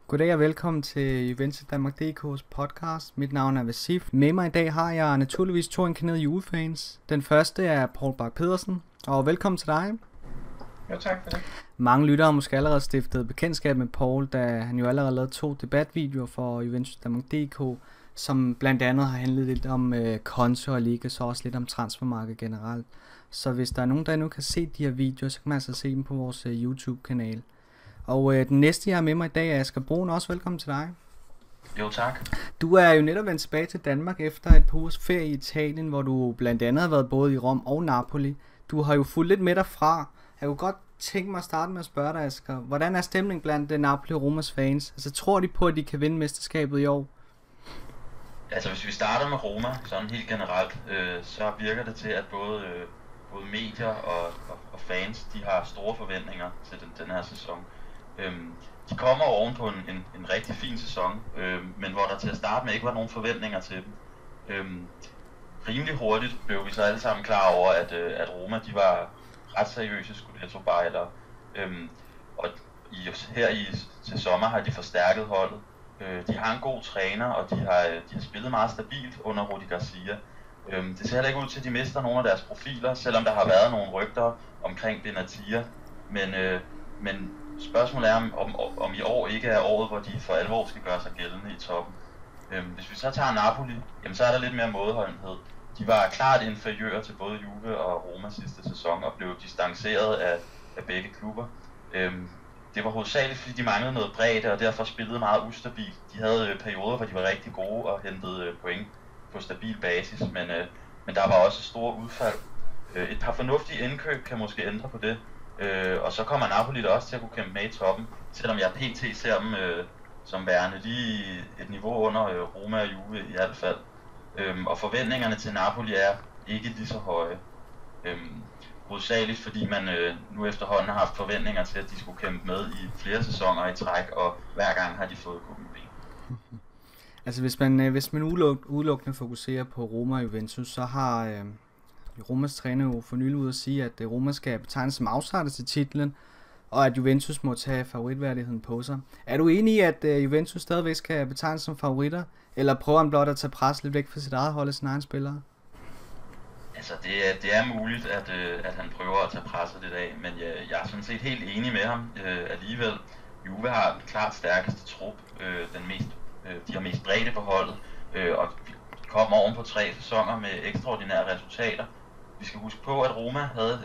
Goddag og velkommen til Juventus Danmark DK's podcast. Mit navn er Vasif. Med mig i dag har jeg naturligvis to inkarnerede Juve-fans. Den første er Paul Bak Pedersen, og velkommen til dig. Jo, tak for det. Mange lyttere har måske allerede stiftet bekendtskab med Paul, da han jo allerede lavede 2 debatvideoer for Juventus Danmark DK, som blandt andet har handlet lidt om konto og liga, så også lidt om transfermarkedet generelt. Så hvis der er nogen, der nu kan se de her videoer, så kan man altså se dem på vores YouTube-kanal. Og den næste, jeg har med mig i dag, er Asger Brun. Også velkommen til dig. Jo, tak. Du er jo netop vendt tilbage til Danmark efter et par ugers ferie i Italien, hvor du blandt andet har været både i Rom og Napoli. Du har jo fulgt lidt med derfra. Jeg kunne godt tænke mig at starte med at spørge dig, Asger. Hvordan er stemningen blandt Napoli og Romas fans? Altså, tror de på, at de kan vinde mesterskabet i år? Altså, hvis vi starter med Roma, sådan helt generelt, så virker det til, at både medier og fans, de har store forventninger til den her sæson. De kommer oven på en rigtig fin sæson, men hvor der til at starte med ikke var nogen forventninger til dem. Rimelig hurtigt blev vi så alle sammen klar over, at Roma, de var ret seriøse Scudetto-bejlere. Og her til sommer har de forstærket holdet. De har en god træner, og de har spillet meget stabilt under Rudi Garcia. Det ser heller ikke ud til, at de mister nogle af deres profiler, selvom der har været nogle rygter omkring Benatia. Men spørgsmålet er, om i år ikke er året, hvor de for alvor skal gøre sig gældende i toppen. Hvis vi så tager Napoli, jamen så er der lidt mere mådeholdenhed. De var klart inferiøre til både Juve og Roma sidste sæson og blev distanceret af begge klubber. Det var hovedsageligt, fordi de manglede noget bredde og derfor spillede meget ustabilt. De havde perioder, hvor de var rigtig gode og hentede point på stabil basis, men der var også store udfald. Et par fornuftige indkøb kan måske ændre på det, og så kommer Napoli da også til at kunne kæmpe med i toppen, selvom jeg pt. Ser dem som værende lige et niveau under Roma og Juve i hvert fald. Og forventningerne til Napoli er ikke lige så høje. Hovedsageligt fordi man nu efterhånden har haft forventninger til, at de skulle kæmpe med i flere sæsoner i træk, og hver gang har de fået kuppen. Altså hvis man udelukkende fokuserer på Roma og Juventus, så har Romas træner jo for nylig ud at sige, at Roma skal betegnes som outsider til titlen, og at Juventus må tage favoritværdigheden på sig. Er du enig i, at Juventus stadigvæk skal betegnes som favoritter, eller prøver han blot at tage pres lidt væk fra sit eget hold af sine egne spillere? Altså det er muligt, at han prøver at tage presset lidt af, men jeg er sådan set helt enig med ham alligevel. Juve har den klart stærkeste trup, de har mest bredde på holdet, og de kommer oven på 3 sæsoner med ekstraordinære resultater. Vi skal huske på, at Roma havde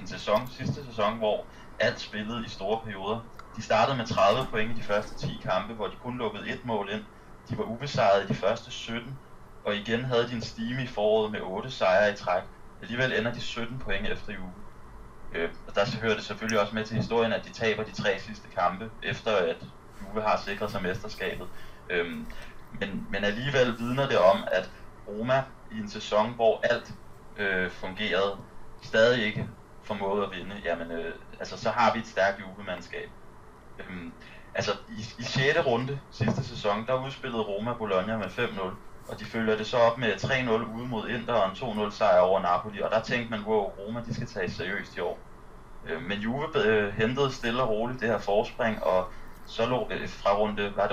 en sidste sæson, hvor alt spillede i store perioder. De startede med 30 point i de første 10 kampe, hvor de kun lukkede 1 mål ind. De var ubesejrede i de første 17, og igen havde de en stime i foråret med 8 sejre i træk. Alligevel ender de 17 point efter Juve. Og der hører det selvfølgelig også med til historien, at de taber de 3 sidste kampe, efter at Juve har sikret sig mesterskabet. Men alligevel vidner det om, at Roma i en sæson, hvor alt fungerede, stadig ikke formåede at vinde, så har vi et stærkt Juve-mandskab. I 6. runde sidste sæson, der udspillede Roma Bologna med 5-0, og de følger det så op med 3-0 ude mod Inter og en 2-0 sejr over Napoli, og der tænkte man, wow, Roma de skal tage seriøst i år. Men Juve hentede stille og roligt det her forspring, og så lå fra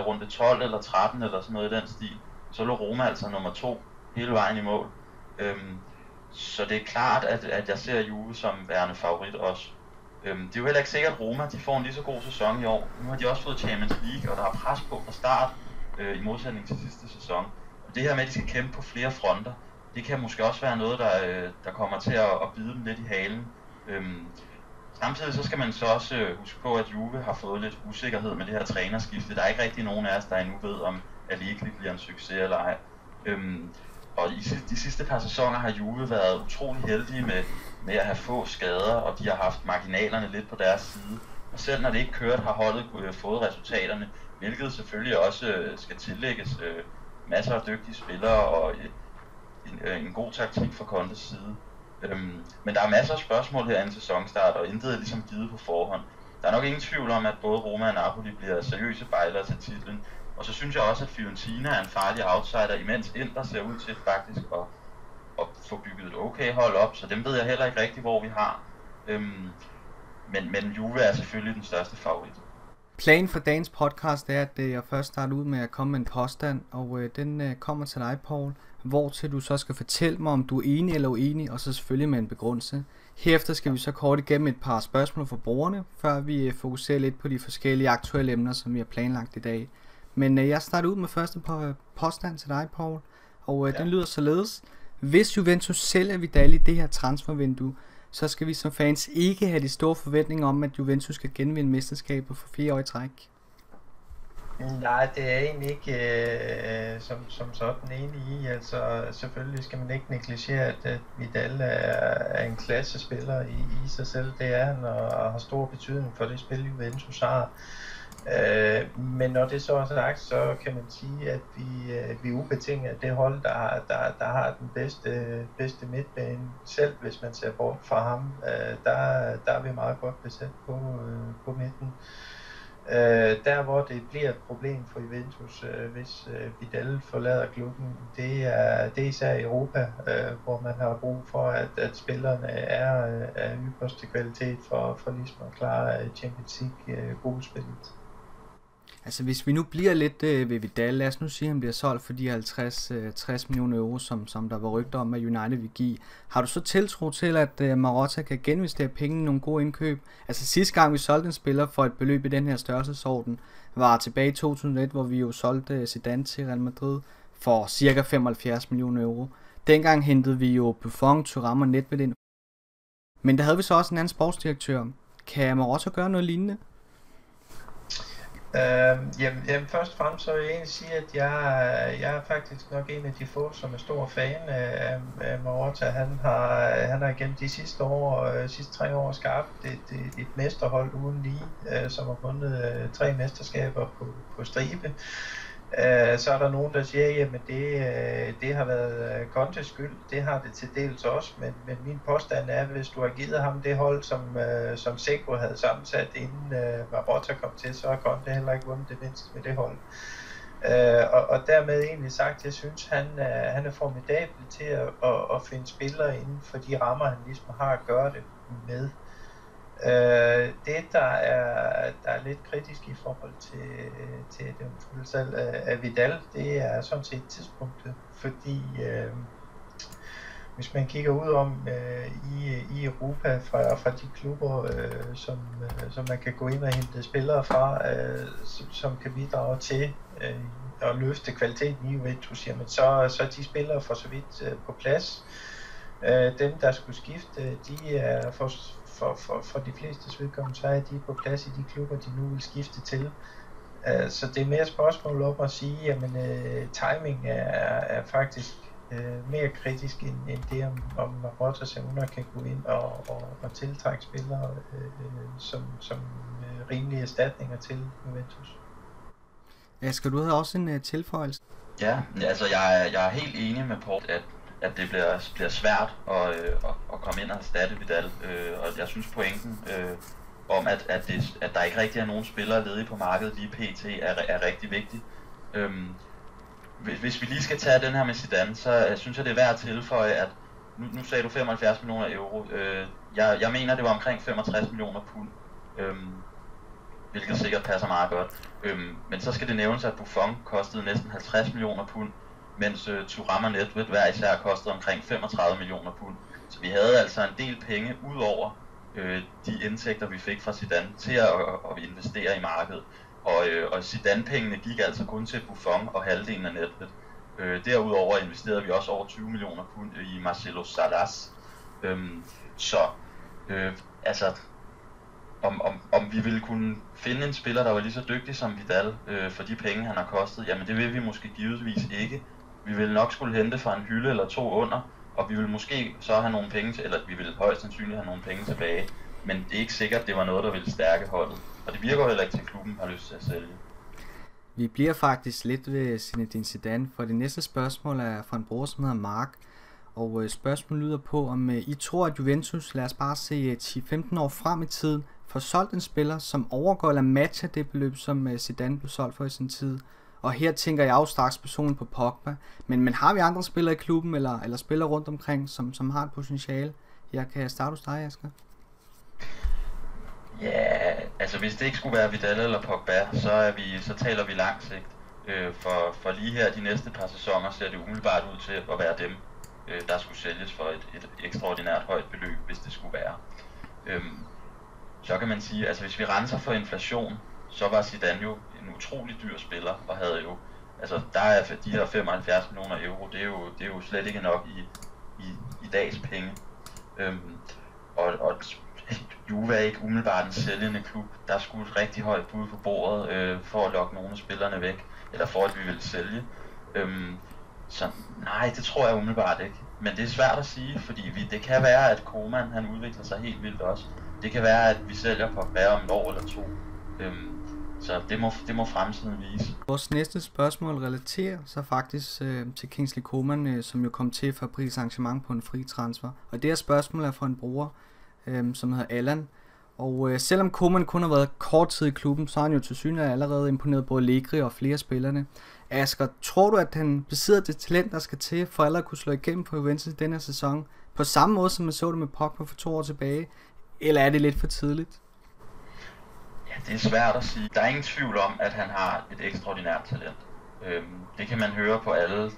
runde 12 eller 13 eller sådan noget i den stil, så lå Roma altså nummer 2 hele vejen i mål. Så det er klart, at jeg ser Juve som værende favorit også. Det er jo heller ikke sikkert, at Roma de får en lige så god sæson i år. Nu har de også fået Champions League, og der er pres på fra start i modsætning til sidste sæson. Og det her med, at de skal kæmpe på flere fronter, det kan måske også være noget, der kommer til at bide dem lidt i halen. Samtidig så skal man så også huske på, at Juve har fået lidt usikkerhed med det her trænerskifte. Der er ikke rigtig nogen af os, der endnu ved, om Allegri bliver en succes eller ej. Og i de sidste par sæsoner har Juve været utrolig heldige med at have få skader, og de har haft marginalerne lidt på deres side. Og selv når det ikke kørt, har holdet fået resultaterne, hvilket selvfølgelig også skal tillægges masser af dygtige spillere og en god taktik fra Contes side. Men der er masser af spørgsmål her inden sæsonstart, og intet er ligesom givet på forhånd. Der er nok ingen tvivl om, at både Roma og Napoli bliver seriøse bejlere til titlen. Og så synes jeg også, at Fiorentina er en farlig outsider, imens Inter ser ud til faktisk at få bygget et okay hold op, så dem ved jeg heller ikke rigtig, hvor vi har. Men Juve er selvfølgelig den største favorit. Planen for dagens podcast er, at jeg først starter ud med at komme med en påstand, og den kommer til dig, Paul, hvor til du så skal fortælle mig, om du er enig eller uenig, og så selvfølgelig med en begrundelse. Herefter skal vi så kort igennem et par spørgsmål fra brugerne, før vi fokuserer lidt på de forskellige aktuelle emner, som vi har planlagt i dag. Men jeg starter ud med første påstand til dig, Paul, og den lyder således. Hvis Juventus sælger Vidal i det her transfervindue, så skal vi som fans ikke have de store forventninger om, at Juventus skal genvinde mesterskabet for 4 år i træk. Nej, det er egentlig ikke som sådan enig i. Altså selvfølgelig skal man ikke negligere, at Vidal er en klassespiller i sig selv. Det er han, og har stor betydning for det spil, Juventus har. Men når det så er sagt, så kan man sige, at vi ubetinget det hold, der har den bedste midtbane. Selv hvis man ser bort fra ham, der er vi meget godt besat på midten. Der hvor det bliver et problem for Juventus, hvis Vidal forlader klubben, det er især i Europa, hvor man har brug for, at spillerne er af ypperste kvalitet for ligesom at klare Champions League gruppespillet. Altså hvis vi nu bliver lidt ved Vidal, lad os nu sige, at han bliver solgt for de 50-60 millioner euro, som der var rygter om, at United vil give. Har du så tiltro til, at Marotta kan geninvestere penge i nogle gode indkøb? Altså sidste gang vi solgte en spiller for et beløb i den her størrelsesorden, var tilbage i 2001, hvor vi jo solgte Zidane til Real Madrid for cirka 75 millioner euro. Dengang hentede vi jo Buffon, Thuram og Nedved ind. Men der havde vi så også en anden sportsdirektør. Kan Marotta gøre noget lignende? Jamen først og fremmest så vil jeg egentlig sige, at jeg er faktisk nok en af de få, som er stor fan af Marotta. Han har gennem de sidste 3 år skabt et mesterhold uden lige, som har vundet 3 mesterskaber på stribe. Så er der nogen, der siger, jamen det har været Contes skyld. Det har det til dels også, men min påstand er, at hvis du har givet ham det hold, som Seco havde sammensat inden Marotta kom til, så har Conte heller ikke vundet det mindste med det hold. Og dermed egentlig sagt, jeg synes, han er formidabel til at finde spillere inden for de rammer, han ligesom har at gøre det med. Det der er lidt kritisk i forhold til det salg af Vidal, det er sådan set tidspunktet, fordi hvis man kigger ud om i Europa fra de klubber, som man kan gå ind og hente spillere fra, som kan bidrage til at løfte kvaliteten i Juventus, jamen så er de spillere for så vidt på plads. Dem der skulle skifte, de er for de fleste vedkommende, så er de på plads i de klubber, de nu vil skifte til. Så det er mere et spørgsmål om at sige, jamen timing er faktisk mere kritisk end det, om Marotta Semuna kan gå ind og tiltrække spillere som rimelige erstatninger til Juventus. Skal du have også en tilføjelse? Ja, altså jeg er helt enig med Paul, at det bliver svært at komme ind og erstatte Vidal, og jeg synes pointen om, at der ikke rigtig er nogen spillere ledige på markedet lige pt. er rigtig vigtig. Hvis vi lige skal tage den her med Zidane, så synes jeg det er værd at tilføje, at nu sagde du 75 millioner euro, jeg mener det var omkring 65 millioner pund, hvilket sikkert passer meget godt, men så skal det nævnes, at Buffon kostede næsten 50 millioner pund, mens Thuram og Nedved hver især kostede omkring 35 millioner pund. Så vi havde altså en del penge ud over de indtægter, vi fik fra Zidane til at investere i markedet. Og Zidane-pengene gik altså kun til Buffon og halvdelen af Nedved. Derudover investerede vi også over 20 millioner pund i Marcelo Salas. Altså, om vi ville kunne finde en spiller, der var lige så dygtig som Vidal for de penge, han har kostet, jamen det vil vi måske givetvis ikke. Vi ville nok skulle hente fra en hylde eller 2 under, og vi ville måske så have nogle penge, eller vi ville højst sandsynligt have nogle penge tilbage. Men det er ikke sikkert, det var noget, der ville stærke holdet. Og det virker heller ikke til, at klubben har lyst til at sælge. Vi bliver faktisk lidt ved Zinedine Zidane, for det næste spørgsmål er fra en bror, som hedder Mark. Og spørgsmålet lyder på, om I tror, at Juventus, lad os bare se 10-15 år frem i tiden, får solgt en spiller, som overgår eller matcher det beløb, som Zidane blev solgt for i sin tid. Og her tænker jeg jo straks personligt på Pogba. Men har vi andre spillere i klubben, eller spillere rundt omkring, som har et potentiale? Jeg kan starte hos dig, Asger. Ja, Altså hvis det ikke skulle være Vidal eller Pogba, så taler vi langt sigt. For lige her de næste par sæsoner ser det umiddelbart ud til at være dem, der skulle sælges for et ekstraordinært højt beløb, hvis det skulle være. Så kan man sige, altså hvis vi renser for inflation, så var Zidane jo en utrolig dyr spiller, og havde jo, altså der er de her 75 millioner euro, det er jo slet ikke nok i dags penge. Og Juve er ikke umiddelbart en sælgende klub. Der skulle et rigtig højt bud på bordet for at lokke nogle af spillerne væk, eller for at vi ville sælge. Så nej, det tror jeg umiddelbart ikke. Men det er svært at sige, fordi det kan være, at Koeman han udvikler sig helt vildt også. Det kan være, at vi sælger Pogba om et år eller to. Så det må fremtiden vise. Vores næste spørgsmål relaterer sig faktisk til Kingsley Coman, som jo kom til fra Paris Saint-Germain på en fri transfer. Og det her spørgsmål er fra en bror, som hedder Allan. Og selvom Koeman kun har været kort tid i klubben, så har han jo til synligheden allerede imponeret både Allegri og flere spillerne. Asger, tror du, at han besidder det talent, der skal til for allerede at kunne slå igennem på Juventus i denne sæson? På samme måde, som man så det med Pogba for 2 år tilbage? Eller er det lidt for tidligt? Ja, det er svært at sige. Der er ingen tvivl om, at han har et ekstraordinært talent. Det kan man høre på alle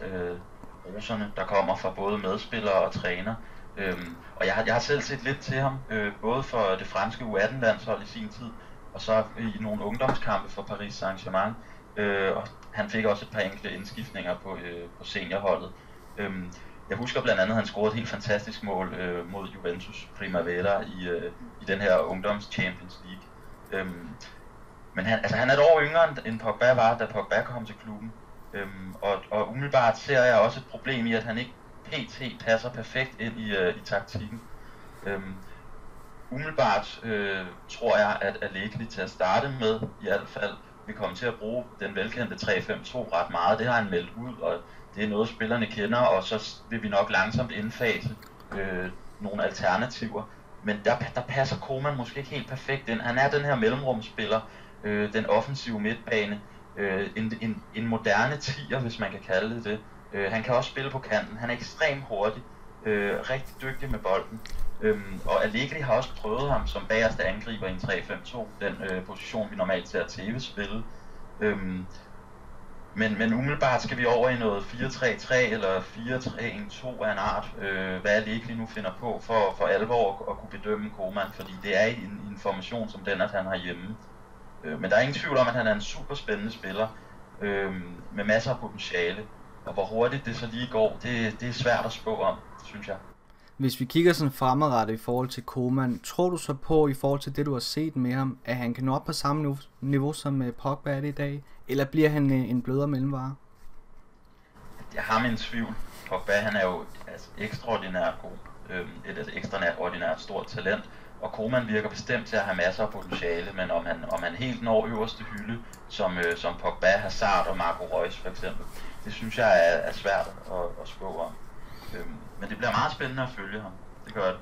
roserne, der kommer fra både medspillere og træner. Og jeg har selv set lidt til ham, både for det franske U18-landshold i sin tid, og så i nogle ungdomskampe for Paris Saint-Germain. Og han fik også et par enkelte indskiftninger på seniorholdet. Jeg husker blandt andet, at han scorede et helt fantastisk mål mod Juventus Primavera i den her ungdoms Champions League. Men han er et år yngre end Pogba var, da Pogba kom til klubben. Og umiddelbart ser jeg også et problem i, at han ikke pt. Passer perfekt ind i taktikken. Umiddelbart tror jeg, at Allegri til at starte med i hvert fald vil komme til at bruge den velkendte 3-5-2 ret meget. Det har han meldt ud, og det er noget spillerne kender, og så vil vi nok langsomt indfase nogle alternativer. Men der passer Koeman måske ikke helt perfekt ind. Han er den her mellemrumspiller, den offensive midtbane, en moderne tier, hvis man kan kalde det det. Han kan også spille på kanten. Han er ekstremt hurtig, rigtig dygtig med bolden. Og Allegri har også prøvet ham som bagerste angriber i en 3-5-2, den position vi normalt ser TV spille. Men umiddelbart skal vi over i noget 4-3-3 eller 4-3-1-2 af en art, hvad Allegri nu finder på for alvor at kunne bedømme Koeman, fordi det er en formation som den, at han har hjemme. Men der er ingen tvivl om, at han er en super spændende spiller med masser af potentiale. Og hvor hurtigt det så lige går, det er svært at spå om, synes jeg. Hvis vi kigger sådan fremadrettet i forhold til Koeman, tror du så på, i forhold til det du har set med ham, at han kan nå op på samme niveau som Pogba er det i dag? Eller bliver han en blødere mellemvare? Jeg har min tvivl. Pogba han er jo ekstraordinært god. Et ekstraordinært stort talent. Og Koeman virker bestemt til at have masser af potentiale, men om han helt når øverste hylde, som Pogba, Hazard og Marco Reus for eksempel, det synes jeg er svært at spå om. Men det bliver meget spændende at følge ham. Det gør det.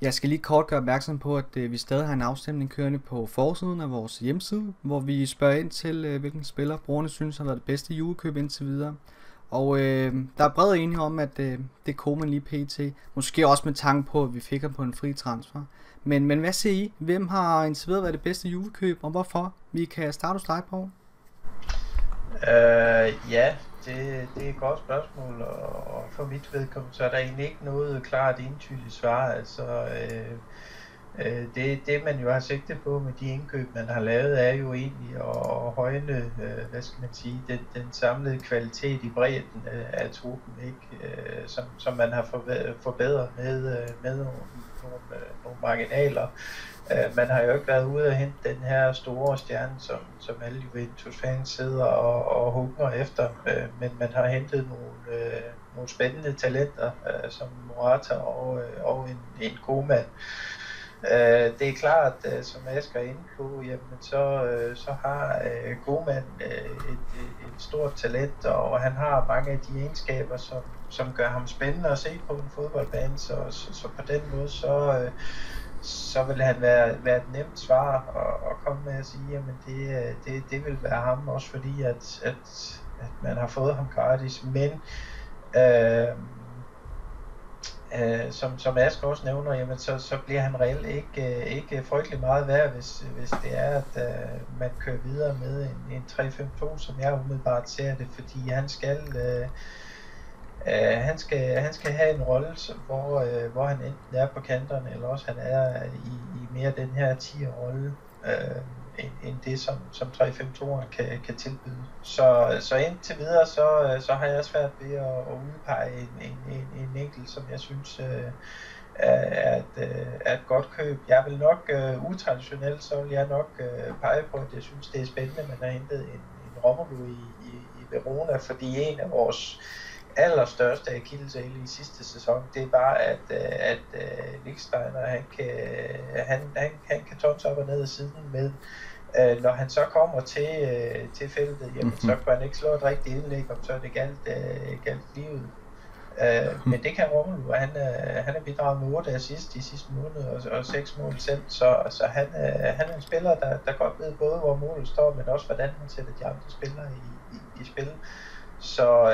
Jeg skal lige kort gøre opmærksom på, at vi stadig har en afstemning kørende på forsiden af vores hjemmeside, hvor vi spørger ind til, hvilken spiller brugerne synes har været det bedste julekøb indtil videre. Og der er bred enighed om, at det er Koeman lige pt. Måske også med tanke på, at vi fik ham på en fri transfer. Men hvad siger I? Hvem har indtil videre været det bedste julekøb, og hvorfor? Vi kan starte hos dig, Poul. Ja, det er et godt spørgsmål, og for mit vedkommende, så er der egentlig ikke noget klart entydigt svar. Altså, det man jo har sigtet på med de indkøb, man har lavet, er jo egentlig at højne, hvad skal man sige, den samlede kvalitet i bredden af truppen, ikke? Som man har forbedret med nogle marginaler. Man har jo ikke været ude at hente den her store stjerne, som alle Juventus-fans sidder og hungrer efter, men man har hentet nogle spændende talenter, som Morata og en Koeman. Det er klart, som Asger er inde på, jamen så har Koeman et stort talent, og han har mange af de egenskaber, som gør ham spændende at se på en fodboldbane, så på den måde så vil han være et nemt svar at komme med at sige, jamen det vil være ham, også fordi at man har fået ham gratis, men som Ask også nævner, jamen så bliver han reelt ikke frygtelig meget værd, hvis det er, at man kører videre med en 3-5-2, som jeg umiddelbart ser det, fordi han skal have en rolle, hvor han enten er på kanterne, eller også han er i mere den her 10'er-rolle, end det, som 3-5-2'eren kan tilbyde. Så indtil videre, så har jeg svært ved at udpege en enkelt, som jeg synes er et godt køb. Jeg vil nok utraditionelt, så vil jeg nok pege på, at jeg synes, det er spændende, at man har hentet en Romelu i Verona, fordi en af vores allerstørste akilleshæl i sidste sæson, det er bare, at Lichtsteiner, han kan tonse op og ned ad siden med, når han så kommer til feltet, jamen så kan han ikke slå et rigtigt indlæg, om så er det galt livet. Men det kan Romelu, og han er bidraget med 8 assist i sidste måned, og 6 mål selv, så han er en spiller, der godt ved både, hvor målet står, men også hvordan han sætter de andre spillere i spil. Så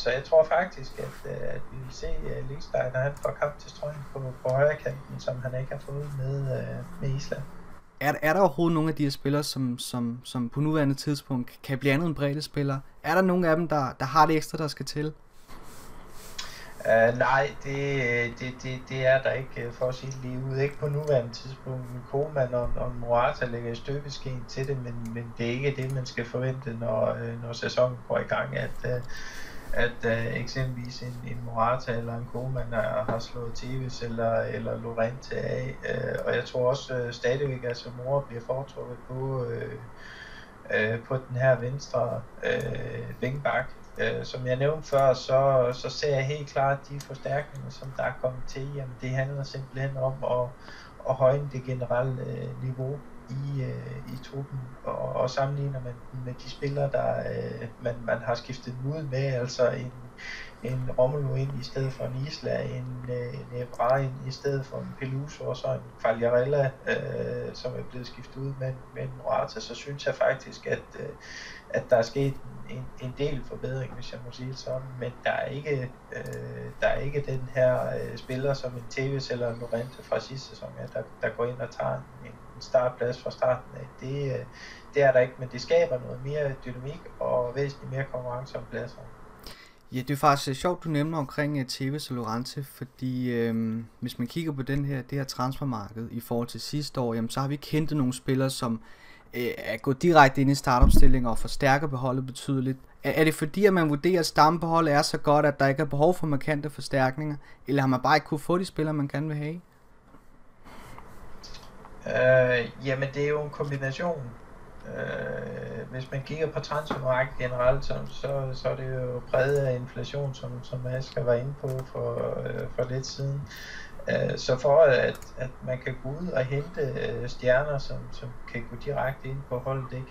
jeg tror faktisk, at vi vil se Lichtsteiner, han får kamp til strøgen på højre kanten, som han ikke har fået med Island. Er der overhovedet nogle af de her spillere, som på nuværende tidspunkt kan blive andet end breddespillere? Er der nogle af dem, der har det ekstra, der skal til? Nej, det er der ikke, for at sige det lige ud. Ikke på nuværende tidspunkt. Koeman og Morata lægger i støbeskeen til det, men det er ikke det, man skal forvente, når sæsonen går i gang, at eksempelvis en Morata eller en Koeman har slået Tevez eller Llorente af. Og jeg tror også stadigvæk, at Zamora bliver foretrukket på den her venstre vingbak. Som jeg nævnte før, så ser jeg helt klart de forstærkninger, som der er kommet til. Jamen, det handler simpelthen om at højne det generelle niveau i truppen, og sammenligner man med de spillere, der man har skiftet ud med, altså en Romelu ind i stedet for en Isla, en Evra ind i stedet for en Peluso, og så en Quagliarella, som er blevet skiftet ud med en Morata, så synes jeg faktisk, at der er sket en del forbedring, hvis jeg må sige det sådan, men der er ikke den her spiller som en Tevez eller en Llorente fra sidste sæson, der går ind og tager en startplads fra starten af. Det er der ikke, men det skaber noget mere dynamik og væsentligt mere konkurrence om pladser. Ja, det er faktisk sjovt, du nævner omkring Tevez og Llorente, fordi hvis man kigger på det her transfermarked i forhold til sidste år, jamen, så har vi ikke hentet nogle spillere, som er gået direkte ind i startopstillinger og forstærker beholdet betydeligt. Er det fordi, at man vurderer, at stammebeholdet er så godt, at der ikke er behov for markante forstærkninger, eller har man bare ikke kunne få de spillere, man gerne vil have? Jamen, det er jo en kombination. Hvis man kigger på transfermarkedet generelt, så er det jo præget af inflation, som Asger var inde på for lidt siden. Så for at man kan gå ud og hente stjerner, som kan gå direkte ind på holdet,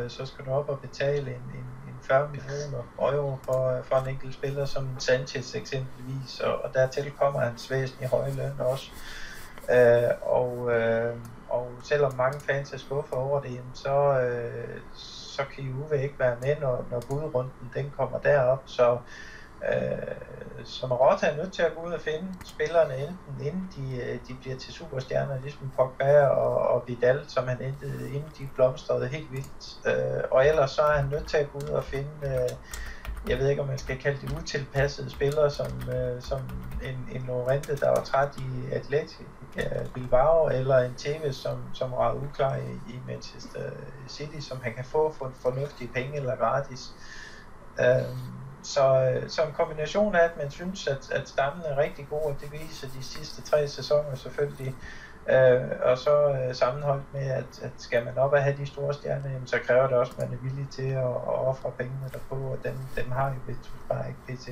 så skal du op og betale en 40 millioner euro for en enkelt spiller som Sanchez eksempelvis, og dertil kommer hans væsentlige høje løn også. Og selvom mange fans er skuffet over det, så kan Juve ikke være med, når budrunden den kommer derop. Så Marotta er nødt til at gå ud og finde spillerne enten inden de bliver til superstjerner, ligesom Pogba og Vidal, som han endte inden de blomstrede helt vildt. Og ellers så er han nødt til at gå ud og finde, jeg ved ikke om man skal kalde det utilpassede spillere, som en Llorente, der var træt i Atletico Bilbao, eller en Tevez, som var uklar i Manchester City, som han kan få for fornuftige penge eller gratis. Så en kombination af, at man synes, at stammen er rigtig god, og det viser de sidste 3 sæsoner selvfølgelig, og så sammenholdt med, at skal man op og have de store stjerner, så kræver det også, at man er villig til at ofre pengene derpå, og dem har jo bare ikke pt.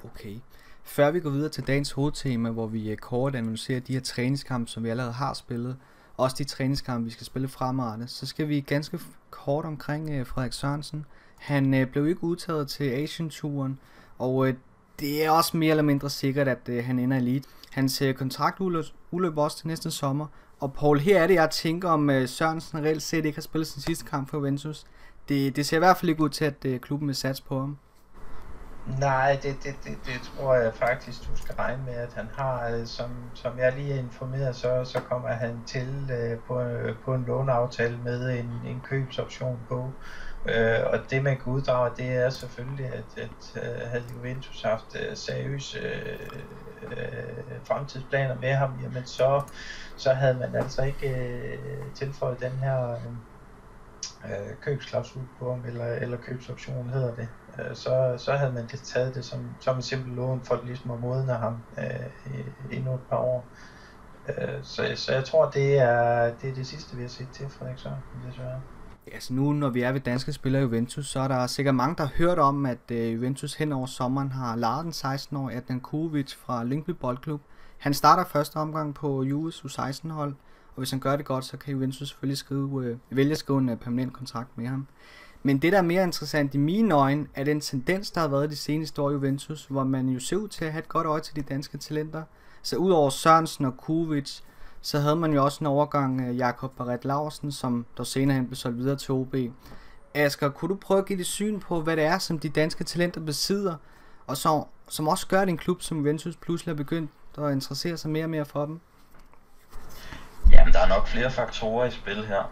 Okay. Før vi går videre til dagens hovedtema, hvor vi kort analyserer de her træningskampe, som vi allerede har spillet, også de træningskampe, vi skal spille fremadrettet, så skal vi ganske kort omkring Frederik Sørensen. Han blev ikke udtaget til Asian-turen, og det er også mere eller mindre sikkert, at han ender elite. Hans kontrakt udløber også til næste sommer, og Paul, her er det, jeg tænker, om Sørensen reelt set ikke har spillet sin sidste kamp for Juventus. Det ser i hvert fald ikke ud til, at klubben vil satse på ham. Nej, det tror jeg faktisk, du skal regne med, at han har. Som jeg lige er informeret, så kommer han til på en låneaftale med en købsoption på. Og det man kan uddrage, det er selvfølgelig, at havde Juventus haft seriøse fremtidsplaner med ham, jamen så havde man altså ikke tilføjet den her købsklausul på ham, eller købsoption hedder det. Så havde man taget det som en simpel lån for ligesom at modne ham endnu et par år. Så jeg tror, det er det sidste, vi har set til Frederik Sørensen, desværre. Altså nu, når vi er ved danske spillere i Juventus, så er der sikkert mange, der har hørt om, at Juventus hen over sommeren har lejet den 16-årige Adnan Kujović fra Lyngby Boldklub. Han starter første omgang på Juves U16-hold, og hvis han gør det godt, så kan Juventus selvfølgelig vælge at skrive en permanent kontrakt med ham. Men det, der er mere interessant i mine øjne, er den tendens, der har været de seneste år i Juventus, hvor man jo ser ud til at have et godt øje til de danske talenter. Så udover Sørensen og Kujović, så havde man jo også en overgang Jakob Barret Laursen, som der senere hen blev solgt videre til OB. Asger, kunne du prøve at give dit syn på, hvad det er, som de danske talenter besidder, og som også gør, at en klub som Juventus pludselig er begyndt at interessere sig mere og mere for dem? Jamen, der er nok flere faktorer i spil her.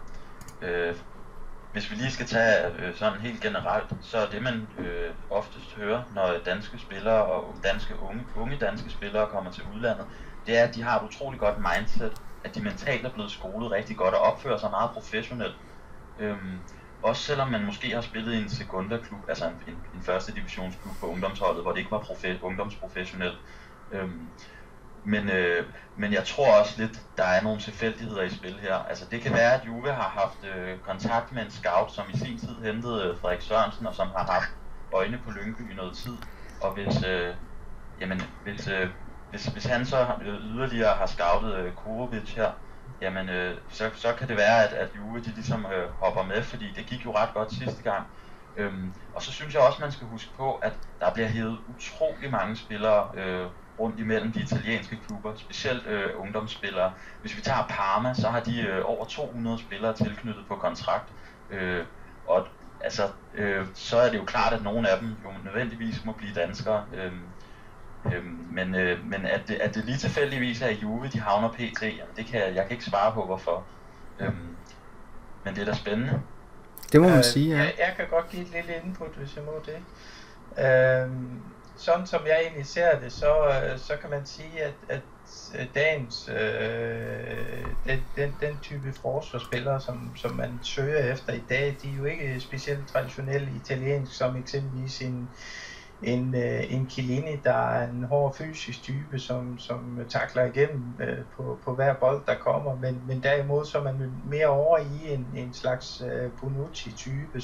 Hvis vi lige skal tage sådan helt generelt, så er det man oftest hører, når danske spillere og unge danske spillere kommer til udlandet, det er, at de har et utroligt godt mindset, at de mentalt er blevet skolet rigtig godt og opfører sig meget professionelt. Også selvom man måske har spillet i en sekundaklub, altså en første divisionsklub på ungdomsholdet, hvor det ikke var ungdomsprofessionelt. Men jeg tror også lidt, der er nogle tilfældigheder i spil her. Altså det kan være, at Juve har haft kontakt med en scout, som i sin tid hentede Frederik Sørensen, og som har haft øjne på Lyngby i noget tid. Og hvis han så yderligere har scoutet Kujović her, jamen så kan det være, at Juve de ligesom hopper med, fordi det gik jo ret godt sidste gang. Og så synes jeg også, man skal huske på, at der bliver hævet utrolig mange spillere rundt imellem de italienske klubber, specielt ungdomsspillere. Hvis vi tager Parma, så har de over 200 spillere tilknyttet på kontrakt. Og altså, så er det jo klart, at nogle af dem jo nødvendigvis må blive danskere. Men at det lige tilfældigvis er i Juve, de havner pt, jamen jeg kan ikke svare på, hvorfor. Men det er da spændende. Det må man sige, ja. Jeg kan godt give et lille input, hvis jeg må det. Sådan som jeg egentlig ser det, så kan man sige, at dagens den type forsvarsspillere, som man søger efter i dag, de er jo ikke specielt traditionelle italiensk, som eksempelvis en Chiellini, der er en hård fysisk type, som takler igennem på hver bold, der kommer, men derimod så er man mere over i en slags Bonucci-type,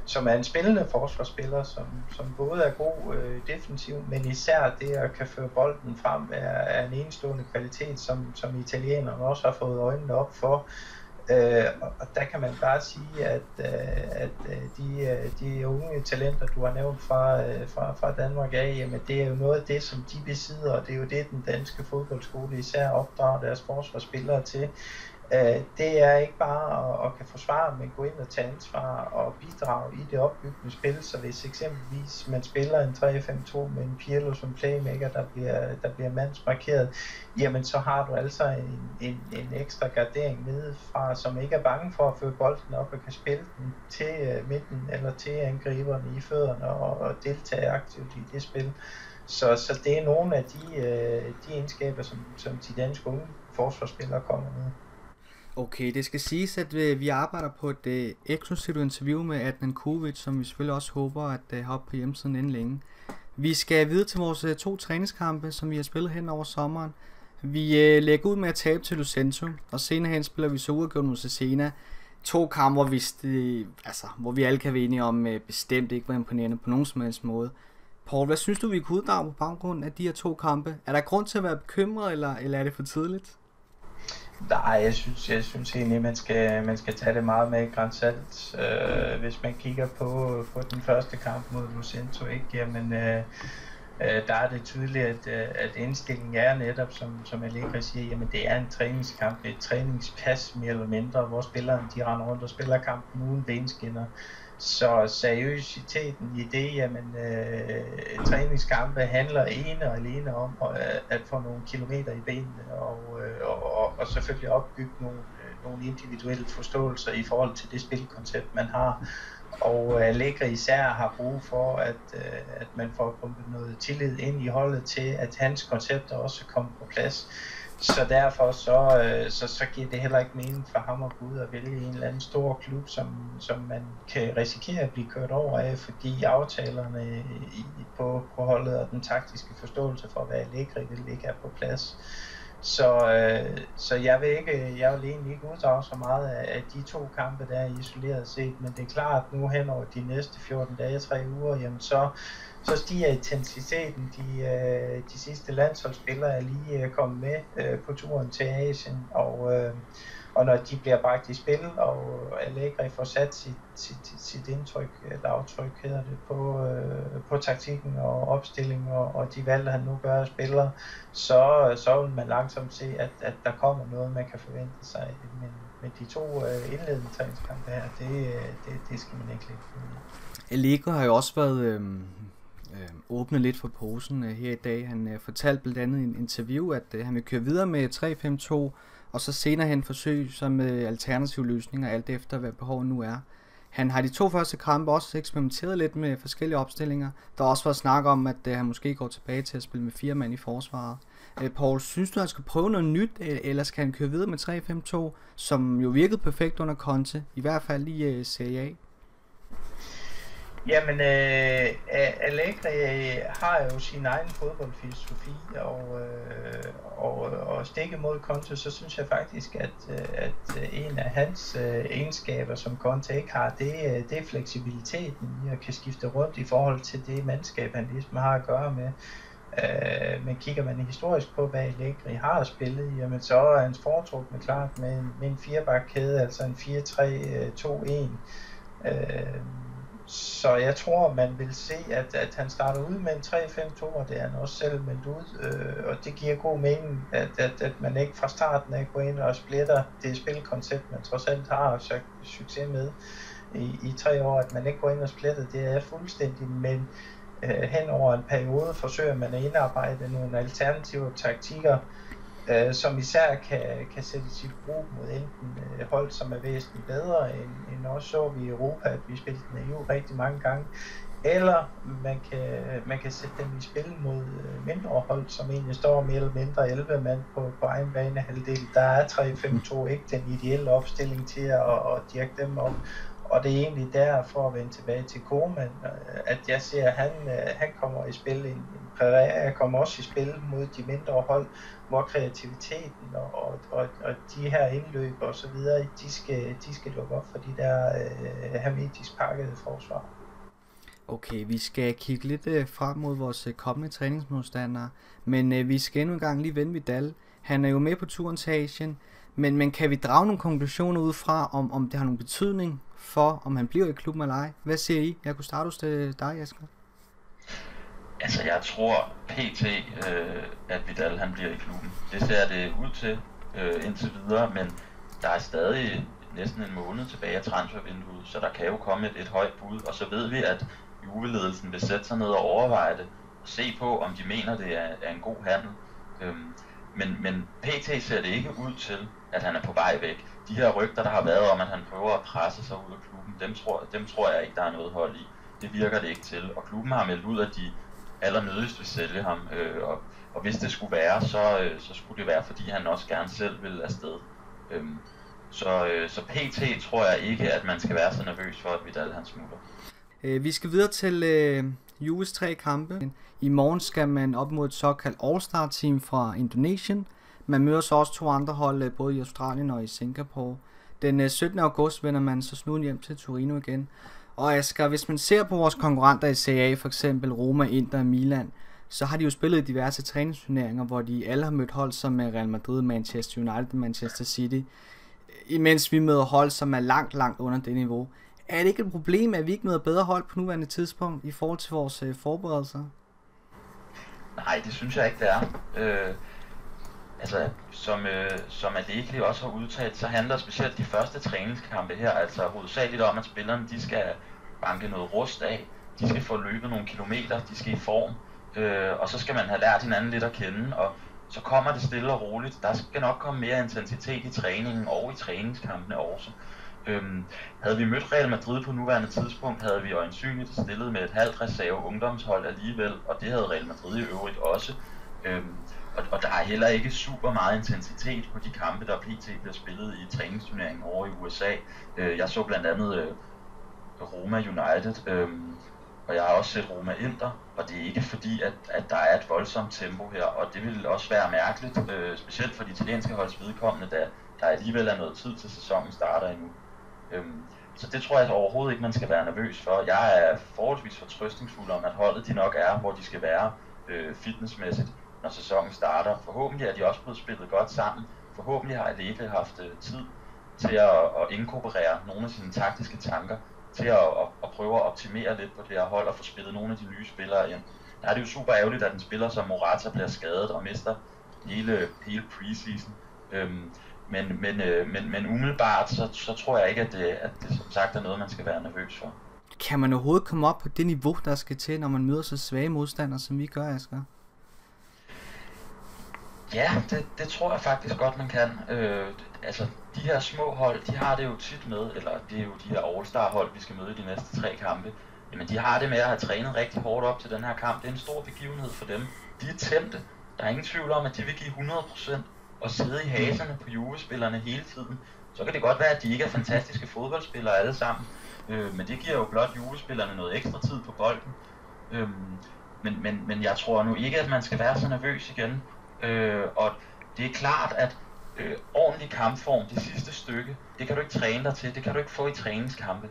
som er en spillende forsvarsspiller, som både er god defensiv, men især det at kan føre bolden frem er en enestående kvalitet, som italienerne også har fået øjnene op for. Og der kan man bare sige, at de unge talenter, du har nævnt fra Danmark af, jamen det er jo noget af det, som de besidder, og det er jo det, den danske fodboldskole især opdrager deres forsvarsspillere til. Det er ikke bare at kan forsvare, men gå ind og tage ansvar og bidrage i det opbyggende spil. Så hvis eksempelvis man spiller en 3-5-2 med en Pirlo som playmaker, der bliver mandsmarkeret, jamen så har du altså en ekstra gardering nedefra, som ikke er bange for at føre bolden op og kan spille den til midten eller til angriberne i fødderne og deltage aktivt i det spil. Så det er nogle af de egenskaber, som de danske unge forsvarsspillere kommer med. Okay, det skal siges, at vi arbejder på et eksklusivt interview med Adnan Kujović, som vi selvfølgelig også håber at have op på hjemmesiden inden længe. Vi skal videre til vores 2 træningskampe, som vi har spillet hen over sommeren. Vi lægger ud med at tabe til Lucento, og senere hen spiller vi så uafgjort mod Cesena. 2 kampe, hvor vi alle kan være enige om bestemt ikke var imponerende på nogen som helst måde. Paul, hvad synes du, vi kunne uddrage på baggrund af de her 2 kampe? Er der grund til at være bekymret, eller er det for tidligt? Nej, jeg synes egentlig, man skal tage det meget med grænsalt. Hvis man kigger på den første kamp mod Lucento, ikke? Jamen, der er det tydeligt, at indstillingen er netop, som Allegri siger, jamen det er en træningskamp, et træningspas mere eller mindre, hvor spillerne de render rundt og spiller kampen uden benskinner. Så seriøsiteten i det, jamen træningskampe handler ene og alene om at få nogle kilometer i benene og selvfølgelig opbygge nogle individuelle forståelser i forhold til det spilkoncept, man har. Og Allegri især har brug for, at man får pumpet noget tillid ind i holdet til, at hans koncepter også kommer på plads. Så derfor så giver det heller ikke mening for ham at gå ud og vælge en eller anden stor klub, som man kan risikere at blive kørt over af, fordi aftalerne på holdet og den taktiske forståelse for, hvad Allegri vil, ikke er på plads. Så jeg vil egentlig ikke uddrage så meget af de 2 kampe, der er isoleret set, men det er klart, at nu hen over de næste 14 dage, 3 uger, jamen så stiger intensiteten. De sidste landsholdsspillere er lige kommet med på turen til Asien, og når de bliver bragt i spil, og Allegri får sat sit indtryk, eller aftryk hedder det, på taktikken og opstillingen, og de valg, han nu gør af spillere, så vil man langsomt se, at der kommer noget, man kan forvente sig. Men de 2 indledende træningskampe her, det skal man ikke lægge på. Allegri har jo også været åbnet lidt for posen her i dag. Han fortalte blandt andet i en interview, at han vil køre videre med 3-5-2, og så senere hen forsøge sig med alternative løsninger, alt efter hvad behovet nu er. Han har de 2 første kampe også eksperimenteret lidt med forskellige opstillinger. Der har også været snak om, at han måske går tilbage til at spille med 4 mand i forsvaret. Paul, synes du, han skal prøve noget nyt, eller skal han køre videre med 3-5-2, som jo virkede perfekt under Conte, i hvert fald i Serie A? Jamen, Allegri har jo sin egen fodboldfilosofi, og stikke mod Conte, så synes jeg faktisk, at en af hans egenskaber, som Conte ikke har, det er fleksibiliteten i at kan skifte rundt i forhold til det mandskab, han ligesom har at gøre med. Men kigger man historisk på, hvad Allegri har spillet, jamen så er hans foretrukne klart med en 4-bakkæde, altså en 4-3-2-1. Så jeg tror, man vil se, at han starter ud med en 3-5-2, og det er han også selv meldt ud, og det giver god mening, at man ikke fra starten af går ind og splitter det spilkoncept, man trods alt har succes med i 3 år, at man ikke går ind og splitter, det er fuldstændig, men hen over en periode forsøger man at indarbejde nogle alternative taktikker, som især kan sættes i brug mod enten hold, som er væsentligt bedre end også så vi i Europa, at vi spillede den EU rigtig mange gange, eller man kan sætte dem i spil mod mindre hold, som egentlig står mere eller mindre 11 mand på egen banehalvdel. Der er 3-5-2 ikke den ideelle opstilling til at dirke dem op. Og det er egentlig der, for at vende tilbage til Koeman, at jeg ser, at han kommer i spil. En Pereira kommer også i spil mod de mindre hold, hvor kreativiteten og de her indløb og så videre, de skal lukke op for de der hermetisk pakkede forsvar. Okay, vi skal kigge lidt frem mod vores kommende træningsmodstandere, men vi skal endnu en gang lige vende Vidal. Han er jo med på turen til Asien, men kan vi drage nogle konklusioner ud fra, om det har nogen betydning for, om han bliver i klubben eller ej? Hvad siger I? Jeg kunne starte hos dig, Asger. Altså, jeg tror pt. At Vidal han bliver i klubben. Det ser det ud til indtil videre, men der er stadig næsten en måned tilbage af transfervinduet, så der kan jo komme et højt bud, og så ved vi, at Juve-ledelsen vil sætte sig ned og overveje det, og se på, om de mener, det er en god handel. Men pt. Ser det ikke ud til, at han er på vej væk. De her rygter, der har været om, at han prøver at presse sig ud af klubben, dem tror jeg ikke, der er noget hold i. Det virker det ikke til, og klubben har meldt ud, at de allernødigst vil sælge ham, og hvis det skulle være, så skulle det være, fordi han også gerne selv vil afsted. Så pt. Tror jeg ikke, at man skal være så nervøs for, at Vidal han smutter. Vi skal videre til Juves 3 kampe. I morgen skal man op mod et såkaldt All-Star team fra Indonesien. Man møder så også 2 andre hold, både i Australien og i Singapore. Den 17. august vender man så snuden hjem til Torino igen. Og Asger, hvis man ser på vores konkurrenter i Serie A, for eksempel Roma, Inter og Milan, så har de jo spillet i diverse træningsturneringer, hvor de alle har mødt hold som Real Madrid, Manchester United og Manchester City, imens vi møder hold, som er langt under det niveau. Er det ikke et problem, at vi ikke møder bedre hold på nuværende tidspunkt i forhold til vores forberedelser? Nej, det synes jeg ikke, det er. Altså, som Allegri også har udtalt, så handler specielt de første træningskampe her altså hovedsageligt om, at spillerne banke noget rust af, de skal få løbet nogle kilometer, de skal i form, og så skal man have lært hinanden lidt at kende, og så kommer det stille og roligt. Der skal nok komme mere intensitet i træningen og i træningskampene også. Havde vi mødt Real Madrid på nuværende tidspunkt, havde vi øjensynligt stillet med et halvt reserve ungdomshold alligevel, og det havde Real Madrid i øvrigt også. Og der er heller ikke super meget intensitet på de kampe, der pt. Bliver spillet i træningsturneringen over i USA. Jeg så blandt andet Roma United, og jeg har også set Roma Inter, og det er ikke fordi, at der er et voldsomt tempo her, og det vil også være mærkeligt, specielt for de italienske holds vedkommende, da der alligevel er noget tid til sæsonen starter endnu. Så det tror jeg overhovedet ikke, man skal være nervøs for. Jeg er forholdsvis fortrøstningsfuld om, at holdet de nok er, hvor de skal være fitnessmæssigt, når sæsonen starter. Forhåbentlig er de også blevet spillet godt sammen. Forhåbentlig har Allegri haft tid til at inkorporere nogle af sine taktiske tanker, til at prøve at optimere lidt på det her hold og få spillet nogle af de nye spillere ind. Der er det jo super ærgerligt, at en spiller som Morata bliver skadet og mister hele preseason. Men umiddelbart, så tror jeg ikke, at det som sagt er noget, man skal være nervøs for. Kan man overhovedet komme op på det niveau, der skal til, når man møder så svage modstandere, som vi gør, Asger? Ja, det tror jeg faktisk godt, man kan. Altså, de her små hold, de har det jo tit med, eller det er jo de her All-Star hold, vi skal møde i de næste 3 kampe. Jamen, de har det med at have trænet rigtig hårdt op til den her kamp. Det er en stor begivenhed for dem. De er tændte. Der er ingen tvivl om, at de vil give 100% og sidde i haserne på Juve-spillerne hele tiden. Så kan det godt være, at de ikke er fantastiske fodboldspillere alle sammen. Men det giver jo blot Juve-spillerne noget ekstra tid på bolden. Men jeg tror nu ikke, at man skal være så nervøs igen. Og det er klart, at ordentlig kampform, det sidste stykke, det kan du ikke træne dig til, det kan du ikke få i træningskampe.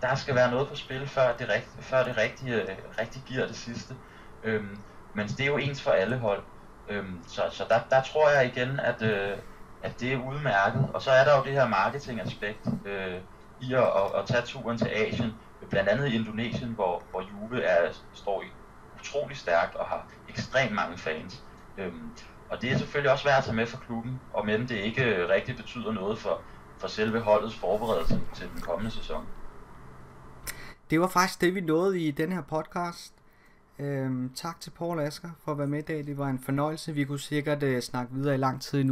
Der skal være noget på spil, før det rigtig giver det sidste. Men det er jo ens for alle hold. Så der tror jeg igen, at det er udmærket. Og så er der jo det her marketingaspekt i at tage turen til Asien, blandt andet i Indonesien, hvor Juve står utrolig stærkt og har ekstremt mange fans. Og det er selvfølgelig også værd at tage med for klubben, og men det ikke rigtig betyder noget for selve holdets forberedelse til den kommende sæson. Det var faktisk det, vi nåede i den her podcast. Tak til Paul Asger for at være med i dag. Det var en fornøjelse. Vi kunne sikkert snakke videre i lang tid nu.